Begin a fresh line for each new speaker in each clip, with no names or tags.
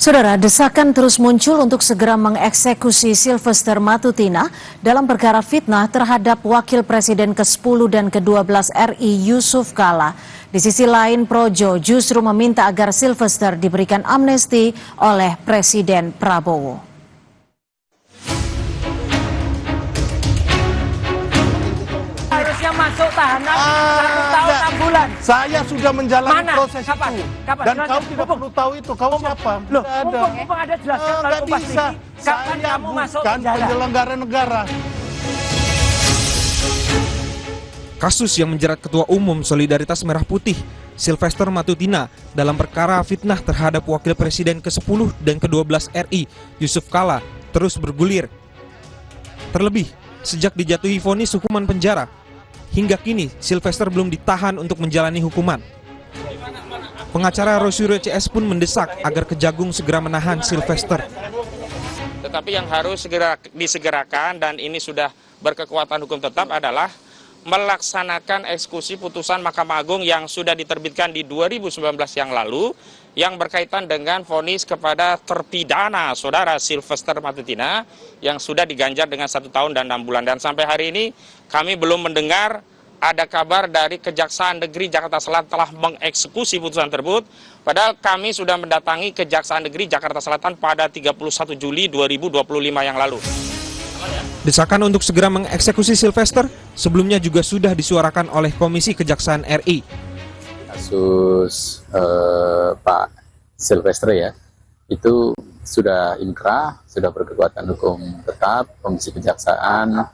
Saudara, desakan terus muncul untuk segera mengeksekusi Sylvester Matutina dalam perkara fitnah terhadap Wakil Presiden ke-10 dan ke-12 RI Yusuf Kala. Di sisi lain, Projo justru meminta agar Sylvester diberikan amnesti oleh Presiden Prabowo.
Harusnya masuk tahanan 1 tahun 6 bulan.
Saya sudah menjalani proses
Kapan?
itu.
Kapan?
Dan kau tidak perlu tahu itu. Kau siapa?
Loh,
Tidak ada.
mumpung ada jelaskan kalau
Nggak
Kompas
bisa.
TV. Kapan
Saya
kamu masuk
bukan
penjara?
penyelenggara negara.
Kasus yang menjerat Ketua Umum Solidaritas Merah Putih, Sylvester Matutina, dalam perkara fitnah terhadap Wakil Presiden ke-10 dan ke-12 RI, Yusuf Kala, terus bergulir. Terlebih, sejak dijatuhi vonis hukuman penjara, hingga kini Sylvester belum ditahan untuk menjalani hukuman. Pengacara Rosyuro CS pun mendesak agar Kejagung segera menahan Sylvester.
Tetapi yang harus segera disegerakan dan ini sudah berkekuatan hukum tetap adalah melaksanakan eksekusi putusan Mahkamah Agung yang sudah diterbitkan di 2019 yang lalu yang berkaitan dengan vonis kepada terpidana saudara Sylvester Matutina yang sudah diganjar dengan 1 tahun dan 6 bulan. Dan sampai hari ini kami belum mendengar ada kabar dari Kejaksaan Negeri Jakarta Selatan telah mengeksekusi putusan tersebut. Padahal kami sudah mendatangi Kejaksaan Negeri Jakarta Selatan pada 31 Juli 2025 yang lalu.
Desakan untuk segera mengeksekusi Sylvester sebelumnya juga sudah disuarakan oleh Komisi Kejaksaan RI.
Kasus Pak Sylvester ya, itu sudah inkrah, sudah berkekuatan hukum tetap. Komisi Kejaksaan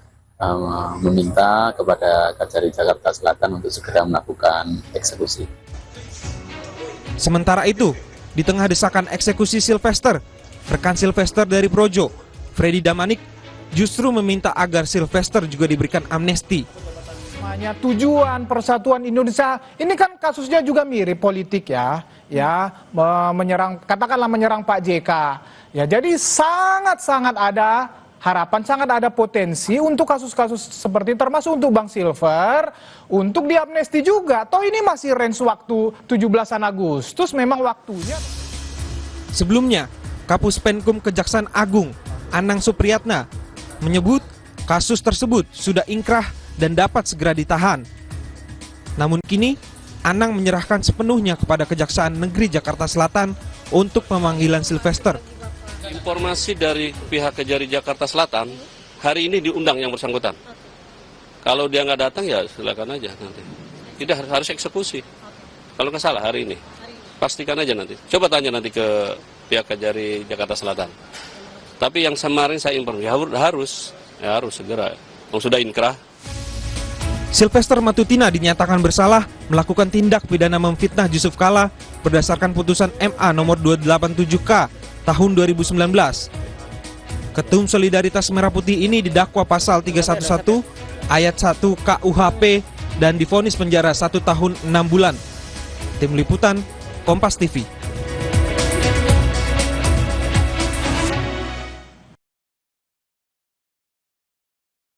meminta kepada Kajari Jakarta Selatan untuk segera melakukan eksekusi.
Sementara itu, di tengah desakan eksekusi Sylvester, rekan Sylvester dari Projo, Freddy Damanik, justru meminta agar Sylvester juga diberikan amnesti.
Tujuan Persatuan Indonesia ini kan kasusnya juga mirip politik ya menyerang, katakanlah menyerang Pak JK. Ya, jadi sangat ada harapan, sangat ada potensi untuk kasus-kasus seperti termasuk untuk Bang Silver untuk diamnesti juga. Toh ini masih range waktu 17 Agustus memang waktunya.
Sebelumnya, Kapus Penkum Kejaksaan Agung, Anang Supriyatna, menyebut kasus tersebut sudah inkrah dan dapat segera ditahan. Namun kini, Anang menyerahkan sepenuhnya kepada Kejaksaan Negeri Jakarta Selatan untuk pemanggilan Sylvester.
Informasi dari pihak Kejari Jakarta Selatan, hari ini diundang yang bersangkutan. Kalau dia nggak datang ya silakan aja nanti. Tidak harus eksekusi. Kalau nggak salah hari ini, pastikan aja nanti. Coba tanya nanti ke pihak Kejari Jakarta Selatan. Tapi yang kemarin saya informasi harus segera. Sudah inkrah.
Sylvester Matutina dinyatakan bersalah melakukan tindak pidana memfitnah Yusuf Kala berdasarkan putusan MA nomor 287K tahun 2019. Ketum Solidaritas Merah Putih ini didakwa pasal 311 ayat 1 KUHP dan divonis penjara 1 tahun 6 bulan. Tim Liputan, Kompas TV.